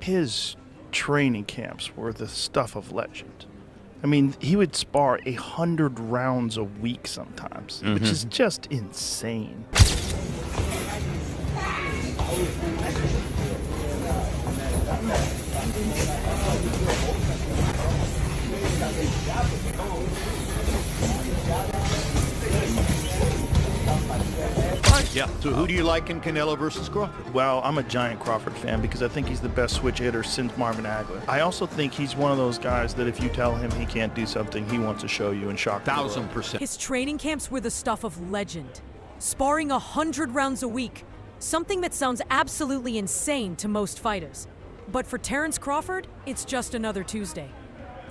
his training camps were the stuff of legend. I mean, he would spar 100 rounds a week sometimes, which is just insane. Yeah. So who do you like in Canelo versus Crawford? Well, I'm a giant Crawford fan because I think he's the best switch hitter since Marvin Hagler. I also think he's one of those guys that if you tell him he can't do something, he wants to show you and shock the world. 1,000%. His training camps were the stuff of legend. Sparring 100 rounds a week. Something that sounds absolutely insane to most fighters. But for Terence Crawford, it's just another Tuesday.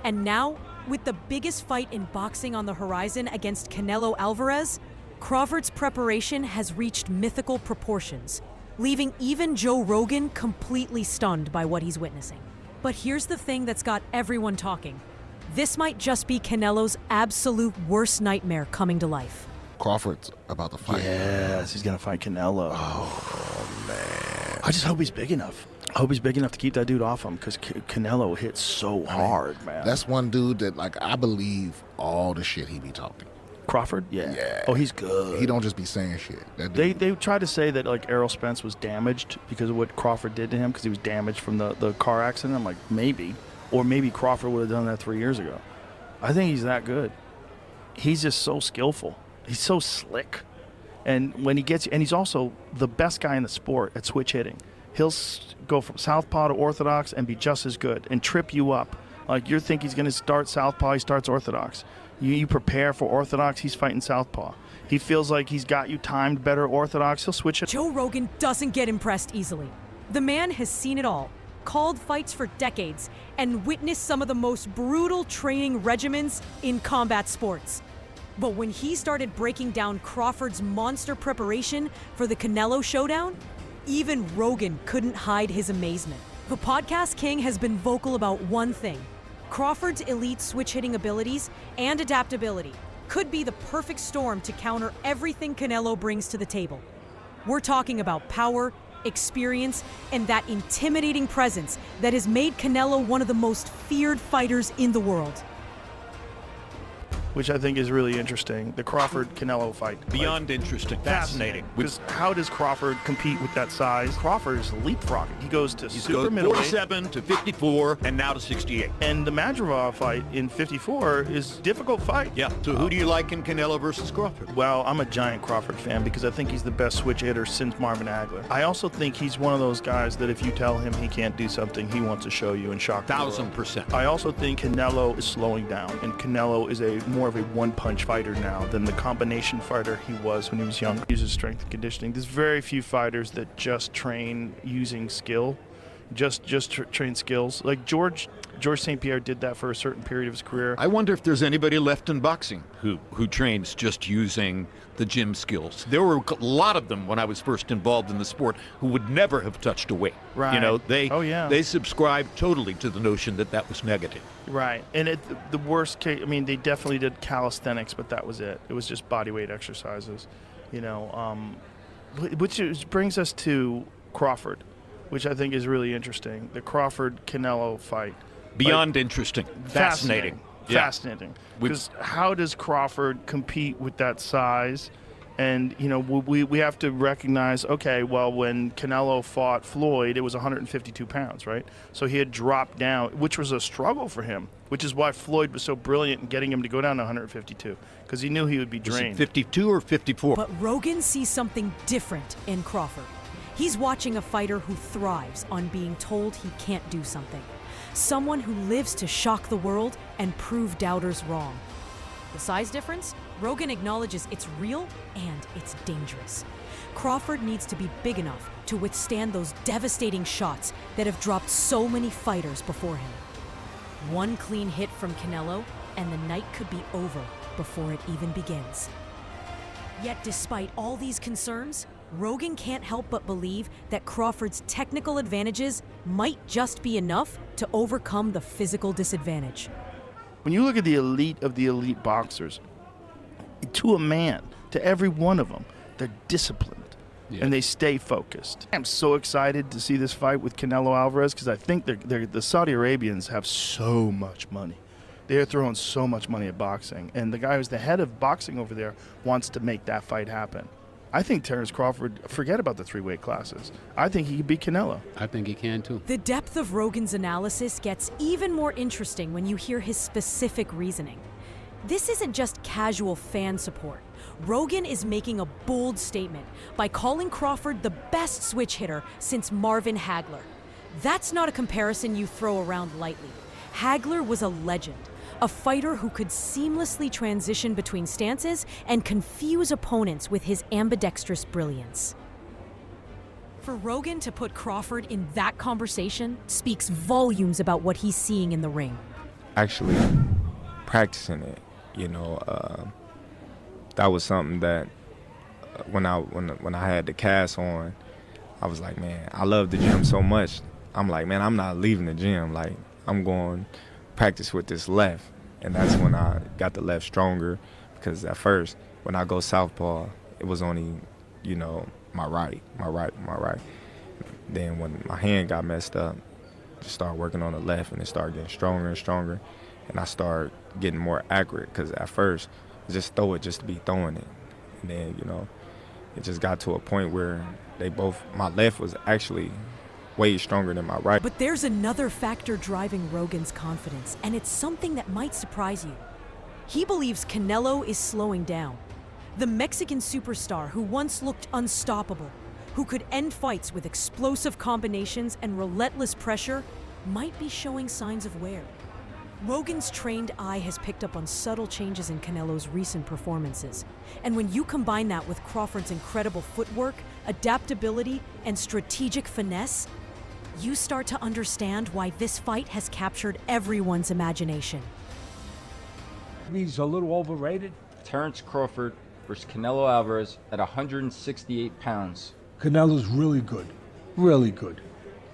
And now, with the biggest fight in boxing on the horizon against Canelo Alvarez, Crawford's preparation has reached mythical proportions, leaving even Joe Rogan completely stunned by what he's witnessing. But here's the thing that's got everyone talking. This might just be Canelo's absolute worst nightmare coming to life. Crawford's about to fight. Yes, he's going to fight Canelo. Oh, man. I just hope he's big enough. I hope he's big enough to keep that dude off him because Canelo hits so hard, man. That's one dude that, like, I believe all the shit he be talking. Crawford? Yeah. Oh, he's good. He don't just be saying shit. That dude. They tried to say that, like, Errol Spence was damaged because of what Crawford did to him because he was damaged from the car accident. I'm like, maybe. Or maybe Crawford would have done that 3 years ago. I think he's that good. He's just so skillful. He's so slick. And when he gets, and he's also the best guy in the sport at switch hitting. He'll go from southpaw to orthodox and be just as good and trip you up. Like, you think he's going to start southpaw, he starts orthodox. You prepare for orthodox, he's fighting southpaw. He feels like he's got you timed better orthodox, he'll switch it. Joe Rogan doesn't get impressed easily. The man has seen it all, called fights for decades, and witnessed some of the most brutal training regimens in combat sports. But when he started breaking down Crawford's monster preparation for the Canelo showdown, even Rogan couldn't hide his amazement. The podcast king has been vocal about one thing. Crawford's elite switch-hitting abilities and adaptability could be the perfect storm to counter everything Canelo brings to the table. We're talking about power, experience, and that intimidating presence that has made Canelo one of the most feared fighters in the world. Which I think is really interesting. The Crawford-Canelo fight. Beyond interesting. Fascinating. Because how does Crawford compete with that size? Crawford is leapfrogging. He goes to super middleweight. 47 to 54 and now to 68. And the Madrigal fight in 54 is a difficult fight. Yeah. So who do you like in Canelo versus Crawford? Well, I'm a giant Crawford fan because I think he's the best switch hitter since Marvin Hagler. I also think he's one of those guys that if you tell him he can't do something, he wants to show you and shock the world. 1,000%. I also think Canelo is slowing down, and Canelo is more of a one-punch fighter now than the combination fighter he was when he was young. He uses strength and conditioning. There's very few fighters that just train using skill, train skills. Like George St. Pierre did that for a certain period of his career. I wonder if there's anybody left in boxing who trains just using the gym skills. There were a lot of them when I was first involved in the sport who would never have touched a weight. Right. You know, they subscribed totally to the notion that that was negative. Right. And the worst case, I mean, they definitely did calisthenics, but that was it. It was just body weight exercises, you know, which brings us to Crawford, which I think is really interesting. The Crawford-Canelo fight. Beyond interesting. Fascinating. Fascinating. Because how does Crawford compete with that size? And, you know, we have to recognize, okay, well, when Canelo fought Floyd, it was 152 pounds, right? So he had dropped down, which was a struggle for him, which is why Floyd was so brilliant in getting him to go down to 152, because he knew he would be drained. Was it 52 or 54? But Rogan sees something different in Crawford. He's watching a fighter who thrives on being told he can't do something. Someone who lives to shock the world and prove doubters wrong. The size difference? Rogan acknowledges it's real and it's dangerous. Crawford needs to be big enough to withstand those devastating shots that have dropped so many fighters before him. One clean hit from Canelo and the night could be over before it even begins. Yet despite all these concerns, Rogan can't help but believe that Crawford's technical advantages might just be enough to overcome the physical disadvantage. When you look at the elite of the elite boxers, to a man, to every one of them, they're disciplined. and they stay focused. I'm so excited to see this fight with Canelo Alvarez because I think the Saudi Arabians have so much money. They're throwing so much money at boxing, and the guy who's the head of boxing over there wants to make that fight happen. I think Terence Crawford, forget about the 3-weight classes. I think he could beat Canelo. I think he can too. The depth of Rogan's analysis gets even more interesting when you hear his specific reasoning. This isn't just casual fan support. Rogan is making a bold statement by calling Crawford the best switch hitter since Marvin Hagler. That's not a comparison you throw around lightly. Hagler was a legend, a fighter who could seamlessly transition between stances and confuse opponents with his ambidextrous brilliance. For Rogan to put Crawford in that conversation speaks volumes about what he's seeing in the ring. Actually practicing it, that was something that when I had the cast on, I was like, man, I love the gym so much. I'm like, man, I'm not leaving the gym. Like, I'm going practice with this left. And that's when I got the left stronger, because at first, when I go southpaw, it was only, my right. Then when my hand got messed up, just started working on the left, and it started getting stronger and stronger. And I started getting more accurate, because at first, just throw it just to be throwing it. And then, it just got to a point where my left was actually way stronger than my right. But there's another factor driving Rogan's confidence, and it's something that might surprise you. He believes Canelo is slowing down. The Mexican superstar who once looked unstoppable, who could end fights with explosive combinations and relentless pressure, might be showing signs of wear. Rogan's trained eye has picked up on subtle changes in Canelo's recent performances. And when you combine that with Crawford's incredible footwork, adaptability, and strategic finesse, you start to understand why this fight has captured everyone's imagination. He's a little overrated. Terence Crawford versus Canelo Alvarez at 168 pounds. Canelo's really good, really good.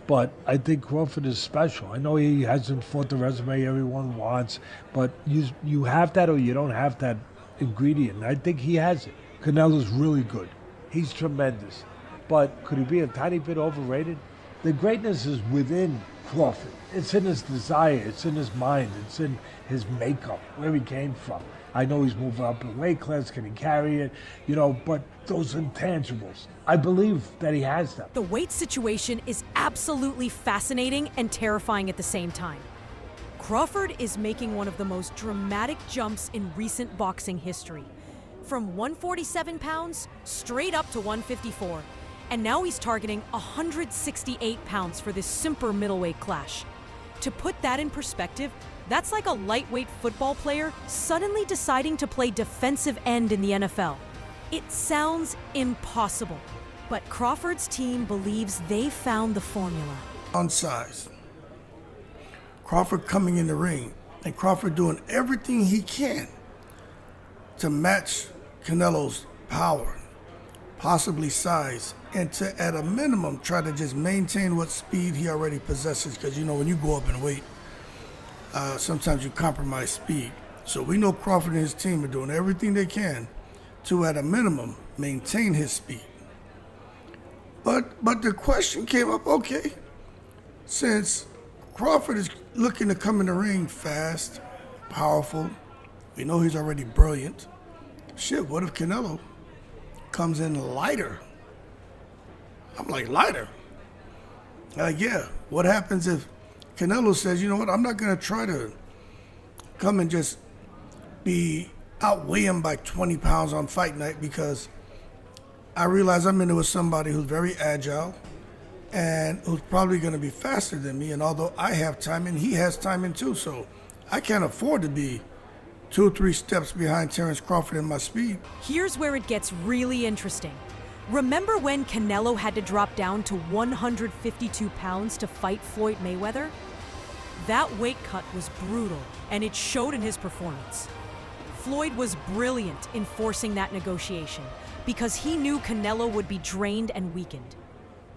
But I think Crawford is special. I know he hasn't fought the resume everyone wants, but you have that or you don't have that ingredient. I think he has it. Canelo's really good. He's tremendous. But could he be a tiny bit overrated? The greatness is within Crawford. It's in his desire, it's in his mind, it's in his makeup, where he came from. I know he's moving up in weight class, can he carry it? But those intangibles, I believe that he has them. The weight situation is absolutely fascinating and terrifying at the same time. Crawford is making one of the most dramatic jumps in recent boxing history. From 147 pounds straight up to 154. And now he's targeting 168 pounds for this super middleweight clash. To put that in perspective, that's like a lightweight football player suddenly deciding to play defensive end in the NFL. It sounds impossible, but Crawford's team believes they found the formula. On size, Crawford coming in the ring, and Crawford doing everything he can to match Canelo's power, possibly size, and to, at a minimum, try to just maintain what speed he already possesses. Because, when you go up in weight, sometimes you compromise speed. So we know Crawford and his team are doing everything they can to, at a minimum, maintain his speed. But the question came up, okay, since Crawford is looking to come in the ring fast, powerful, we know he's already brilliant. Shit, what if Canelo comes in lighter? I'm like, lighter? Yeah. What happens if Canelo says, you know what, I'm not going to try to come and just outweigh him by 20 pounds on fight night, because I realize I'm in there with somebody who's very agile and who's probably going to be faster than me. And although I have timing, he has timing too. So I can't afford to be 2 or 3 steps behind Terence Crawford in my speed. Here's where it gets really interesting. Remember when Canelo had to drop down to 152 pounds to fight Floyd Mayweather? That weight cut was brutal, and it showed in his performance. Floyd was brilliant in forcing that negotiation because he knew Canelo would be drained and weakened.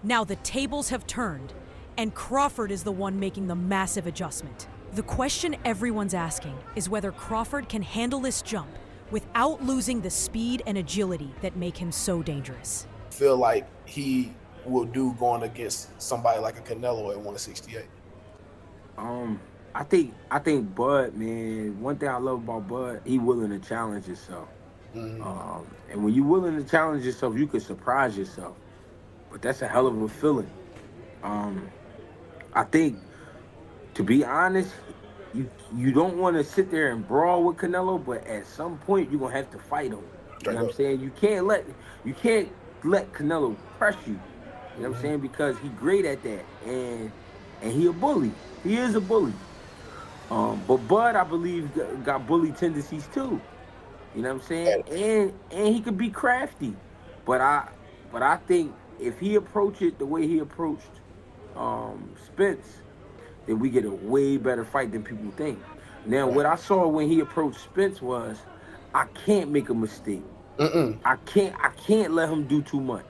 Now the tables have turned, and Crawford is the one making the massive adjustment. The question everyone's asking is whether Crawford can handle this jump without losing the speed and agility that make him so dangerous. feel like he will do going against somebody like a Canelo at 168? I think Bud, man, one thing I love about Bud, he willing to challenge himself. And when you're willing to challenge yourself, you can surprise yourself. But that's a hell of a feeling. I think, to be honest, you don't want to sit there and brawl with Canelo, but at some point you're gonna have to fight him. You know what I'm saying? You can't let Canelo press you. You know what I'm saying? Because he's great at that, and he a bully. He is a bully. But Bud, I believe, got bully tendencies too. You know what I'm saying? And he could be crafty. But I think if he approached it the way he approached Spence, then we get a way better fight than people think. Now, what I saw when he approached Spence was, I can't make a mistake. I can't let him do too much.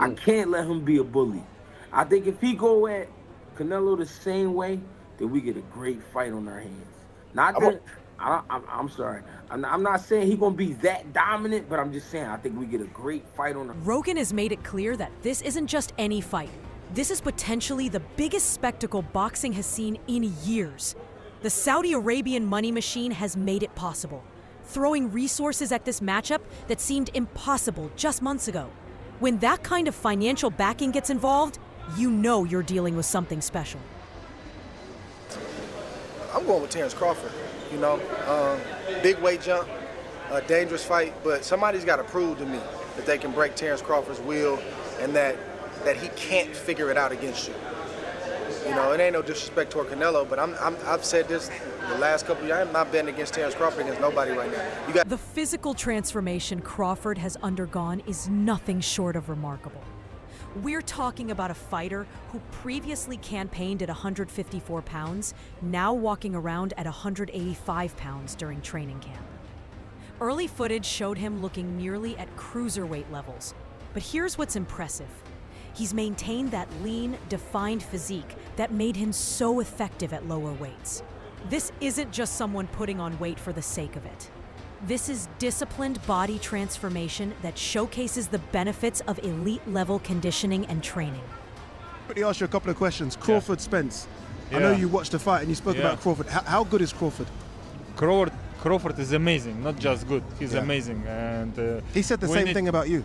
I can't let him be a bully. I think if he go at Canelo the same way, then we get a great fight on our hands. Not that I'm sorry. I'm not saying he's gonna be that dominant, but I'm just saying I think we get a great fight on our hands. Rogan has made it clear that this isn't just any fight. This is potentially the biggest spectacle boxing has seen in years. The Saudi Arabian money machine has made it possible, throwing resources at this matchup that seemed impossible just months ago. When that kind of financial backing gets involved, you know you're dealing with something special. I'm going with Terence Crawford. You know, big weight jump, a dangerous fight, but somebody's got to prove to me that they can break Terence Crawford's will and that he can't figure it out against you. You know, it ain't no disrespect toward Canelo, but I've said this the last couple of years. I'm not betting against Terence Crawford against nobody right now. The physical transformation Crawford has undergone is nothing short of remarkable. We're talking about a fighter who previously campaigned at 154 pounds, now walking around at 185 pounds during training camp. Early footage showed him looking nearly at cruiserweight levels. But here's what's impressive. He's maintained that lean, defined physique that made him so effective at lower weights. This isn't just someone putting on weight for the sake of it. This is disciplined body transformation that showcases the benefits of elite-level conditioning and training. Let me ask you a couple of questions. Crawford, Spence. I know you watched the fight and you spoke about Crawford. How good is Crawford? Crawford is amazing, not just good. He's amazing, and he said the same thing about you.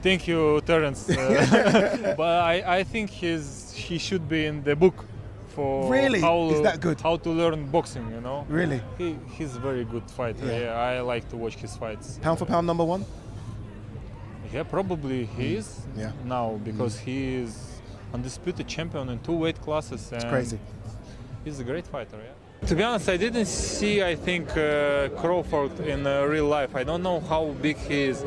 Thank you, Terence. But I think he should be in the book for is that good? How to learn boxing, you know. Really? He's a very good fighter. Yeah, I like to watch his fights. Pound for pound number one? Yeah, probably he is now because he is undisputed champion in 2 weight classes. It's crazy. He's a great fighter, yeah. To be honest, I didn't see, I think, Crawford in real life. I don't know how big he is.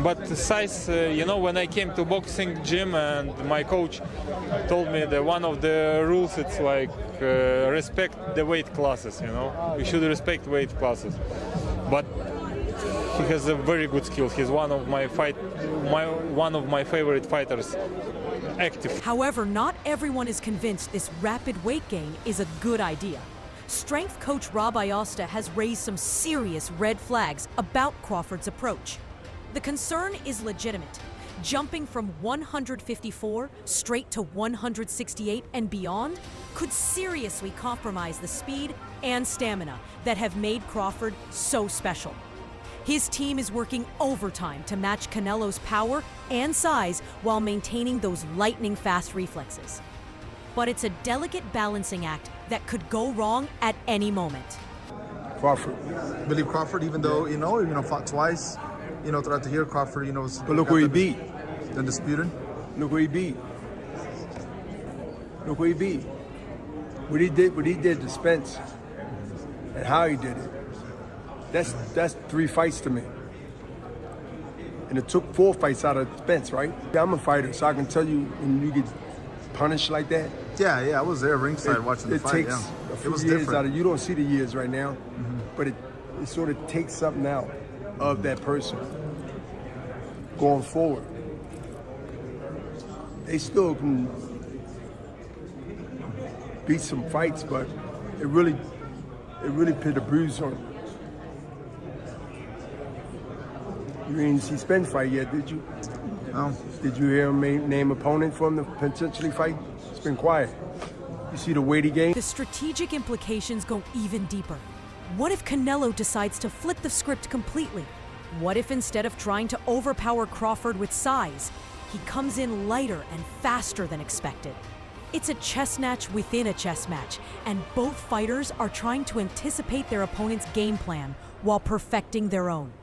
But the size, you know, when I came to boxing gym and my coach told me that one of the rules, it's like respect the weight classes, you know. You should respect weight classes. But he has a very good skill. He's one of my favorite fighters, active. However, not everyone is convinced this rapid weight gain is a good idea. Strength coach Rob Iosta has raised some serious red flags about Crawford's approach. The concern is legitimate. Jumping from 154 straight to 168 and beyond could seriously compromise the speed and stamina that have made Crawford so special. His team is working overtime to match Canelo's power and size while maintaining those lightning-fast reflexes. But it's a delicate balancing act that could go wrong at any moment. Crawford. Believe Crawford, even though, you know, fought twice, you know, throughout the year, Crawford, you know, was... But look where he beat. Undisputed. Look where he beat. Look where he beat. What he did to Spence and how he did it. That's 3 fights to me. And it took 4 fights out of Spence, right? Yeah, I'm a fighter, so I can tell you when you get punished like that. Yeah, I was there ringside watching the fight. It takes a few years out of you. Don't see the years right now, but it sort of takes something out of that person going forward. They still can beat some fights, but it really put a bruise on them. You didn't see Spence fight yet, did you? No. Did you hear him name opponent for him to potentially fight? It's been quiet. You see the weight he gained? The strategic implications go even deeper. What if Canelo decides to flip the script completely? What if instead of trying to overpower Crawford with size, he comes in lighter and faster than expected? It's a chess match within a chess match, and both fighters are trying to anticipate their opponent's game plan while perfecting their own.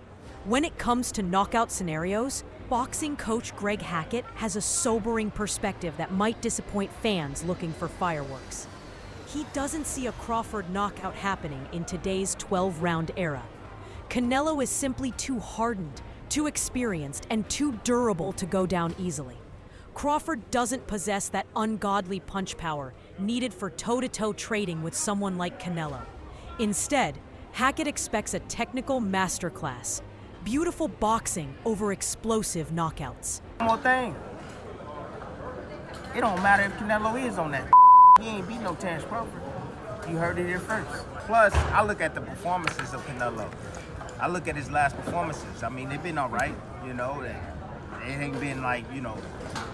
When it comes to knockout scenarios, boxing coach Greg Hackett has a sobering perspective that might disappoint fans looking for fireworks. He doesn't see a Crawford knockout happening in today's 12-round era. Canelo is simply too hardened, too experienced, and too durable to go down easily. Crawford doesn't possess that ungodly punch power needed for toe-to-toe trading with someone like Canelo. Instead, Hackett expects a technical masterclass, beautiful boxing over explosive knockouts. One more thing. It don't matter if Canelo is on that. He ain't beat no Terence Crawford. You heard it here first. Plus, I look at the performances of Canelo. I look at his last performances. I mean, they've been all right, you know. It ain't been like, you know,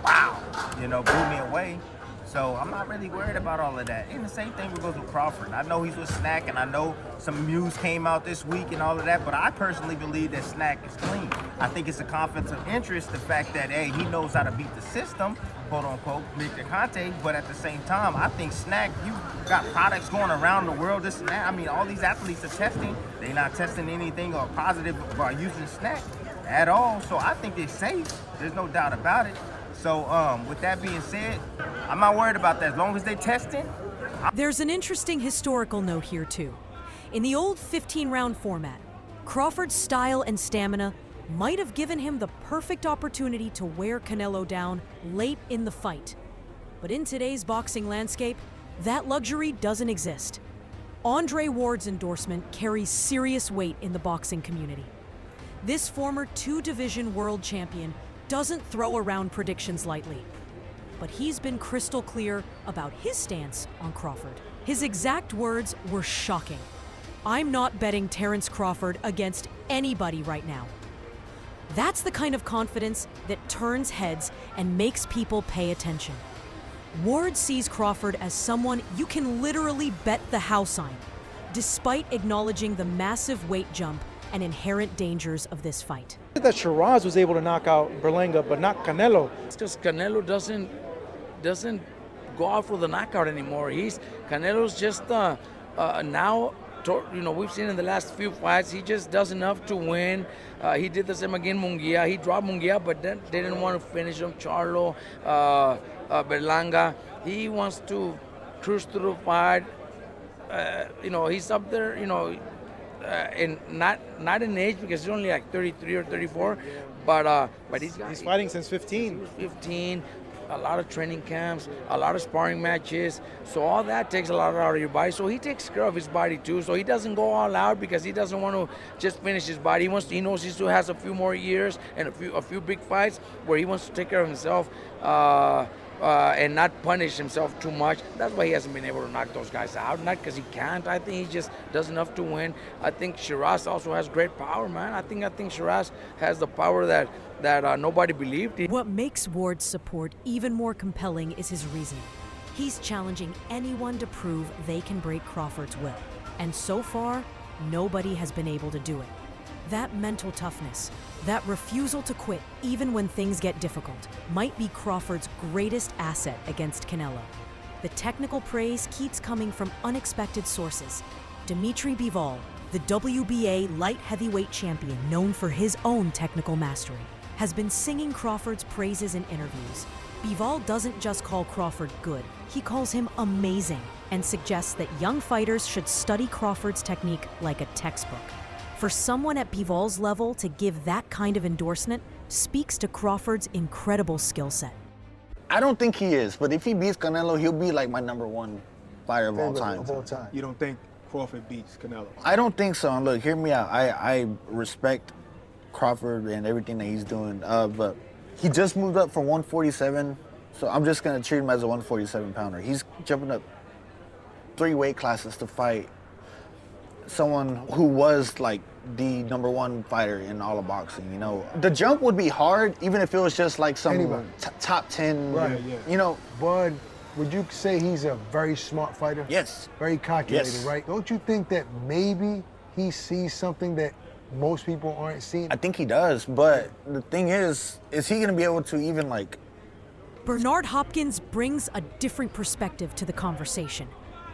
wow, you know, blew me away. So I'm not really worried about all of that. And the same thing goes with Crawford. I know he's with Snack, and I know some news came out this week and all of that, but I personally believe that Snack is clean. I think it's a conflict of interest, the fact that, hey, he knows how to beat the system, quote unquote, Victor Conte, but at the same time, I think Snack, you got products going around the world, this and that. I mean, all these athletes are testing. They're not testing anything or positive by using Snack at all. So I think they're safe. There's no doubt about it. So with that being said, I'm not worried about that. As long as they're testing. There's an interesting historical note here too. In the old 15-round format, Crawford's style and stamina might have given him the perfect opportunity to wear Canelo down late in the fight. But in today's boxing landscape, that luxury doesn't exist. Andre Ward's endorsement carries serious weight in the boxing community. This former two-division world champion doesn't throw around predictions lightly. But he's been crystal clear about his stance on Crawford. His exact words were shocking. "I'm not betting Terence Crawford against anybody right now." That's the kind of confidence that turns heads and makes people pay attention. Ward sees Crawford as someone you can literally bet the house on, despite acknowledging the massive weight jump and inherent dangers of this fight. That Shiraz was able to knock out Berlanga, but not Canelo. It's because Canelo doesn't go out for the knockout anymore. Canelo's just now. You know, we've seen in the last few fights, he just does enough to win. He did the same again, Munguia. He dropped Munguia, but then they didn't want to finish him. Charlo, Berlanga. He wants to cruise through the fight. You know, he's up there. You know. And not in age because he's only like 33 or 34, but he's fighting since 15. 15, a lot of training camps, a lot of sparring matches. So all that takes a lot out of your body. So he takes care of his body too. So he doesn't go all out because he doesn't want to just finish his body. He knows he still has a few more years and a few big fights where he wants to take care of himself. And not punish himself too much. That's why he hasn't been able to knock those guys out. Not because he can't. I think he just does enough to win. I think Shiraz also has great power, man. I think Shiraz has the power that nobody believed. What makes Ward's support even more compelling is his reasoning. He's challenging anyone to prove they can break Crawford's will. And so far, nobody has been able to do it. That mental toughness, that refusal to quit even when things get difficult, might be Crawford's greatest asset against Canelo. The technical praise keeps coming from unexpected sources. Dimitri Bivol, the WBA light heavyweight champion known for his own technical mastery, has been singing Crawford's praises in interviews. Bivol doesn't just call Crawford good, he calls him amazing and suggests that young fighters should study Crawford's technique like a textbook. For someone at Bivol's level to give that kind of endorsement speaks to Crawford's incredible skill set. I don't think he is, but if he beats Canelo, he'll be like my #1 fighter of all time. You don't think Crawford beats Canelo? I don't think so. And look, hear me out. I respect Crawford and everything that he's doing, but he just moved up from 147, so I'm just going to treat him as a 147 pounder. He's jumping up 3 weight classes to fight someone who was like the #1 fighter in all of boxing, you know. The jump would be hard, even if it was just like some top 10, Right. you know. Bud, would you say he's a very smart fighter? Yes. Very calculated, Yes. right? Don't you think that maybe he sees something that most people aren't seeing? I think he does, but the thing is he gonna be able to even like... Bernard Hopkins brings a different perspective to the conversation,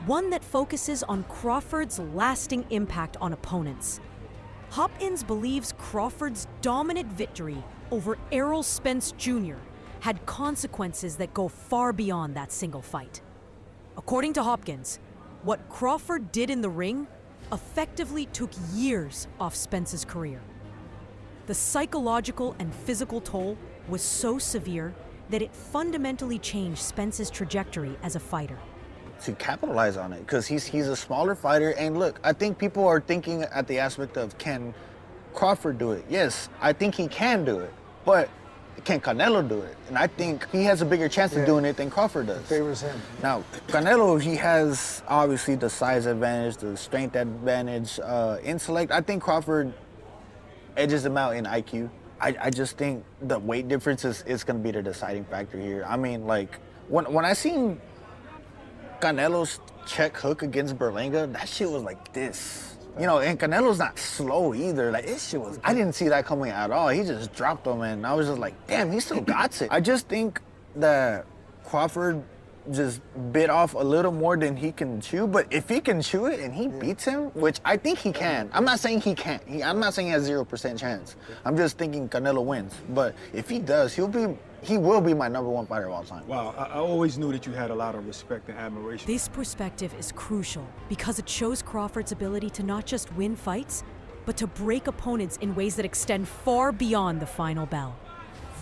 one that focuses on Crawford's lasting impact on opponents. Hopkins believes Crawford's dominant victory over Errol Spence Jr. had consequences that go far beyond that single fight. According to Hopkins, what Crawford did in the ring effectively took years off Spence's career. The psychological and physical toll was so severe that it fundamentally changed Spence's trajectory as a fighter. To capitalize on it, because he's a smaller fighter. And look, I think people are thinking at the aspect of, can Crawford do it? Yes, I think he can do it, but can Canelo do it? And I think he has a bigger chance of doing it than Crawford does. Favors him. Now, Canelo, he has obviously the size advantage, the strength advantage, intellect. I think Crawford edges him out in IQ. I just think the weight difference is going to be the deciding factor here. I mean, like, when I seen Canelo's check hook against Berlanga, that shit was like this. You know, and Canelo's not slow either. Like, this shit was, I didn't see that coming at all. He just dropped him, and I was just like, damn, he still got it. I just think that Crawford just bit off a little more than he can chew, but if he can chew it and he beats him, which I think he can. I'm not saying he can't. I'm not saying he has 0% chance. I'm just thinking Canelo wins. But if he does, he will be my #1 fighter of all time. Wow, I always knew that you had a lot of respect and admiration. This perspective is crucial because it shows Crawford's ability to not just win fights, but to break opponents in ways that extend far beyond the final bell.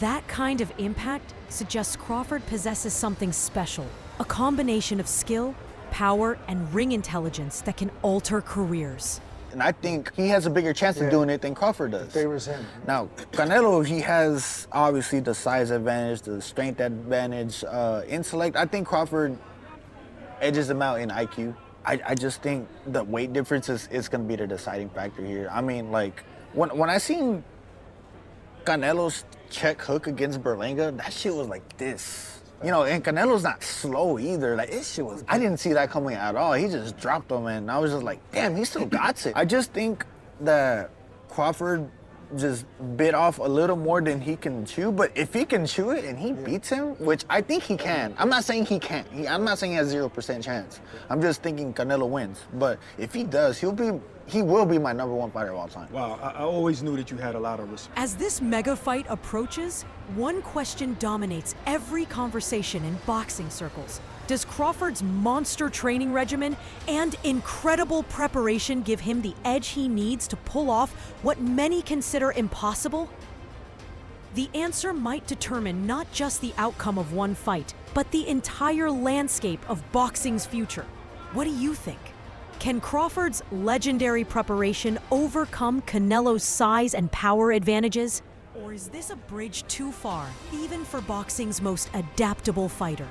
That kind of impact suggests Crawford possesses something special, a combination of skill, power, and ring intelligence that can alter careers. And I think he has a bigger chance of doing it than Crawford does. Favors him. Now, Canelo, he has obviously the size advantage, the strength advantage, intellect. I think Crawford edges him out in IQ. I just think the weight difference is going to be the deciding factor here. I mean, like, when I seen Canelo's check hook against Berlanga, that shit was like this. You know, and Canelo's not slow either. Like, this shit was, I didn't see that coming at all. He just dropped him, and I was just like, damn, he still got it. I just think that Crawford just bit off a little more than he can chew, but if he can chew it and he beats him, which I think he can. I'm not saying he can't. I'm not saying he has 0% chance. I'm just thinking Canelo wins. But if he does, he will be my #1 fighter of all time. Wow, I always knew that you had a lot of respect. As this mega fight approaches, one question dominates every conversation in boxing circles. Does Crawford's monster training regimen and incredible preparation give him the edge he needs to pull off what many consider impossible? The answer might determine not just the outcome of one fight, but the entire landscape of boxing's future. What do you think? Can Crawford's legendary preparation overcome Canelo's size and power advantages? Or is this a bridge too far, even for boxing's most adaptable fighter?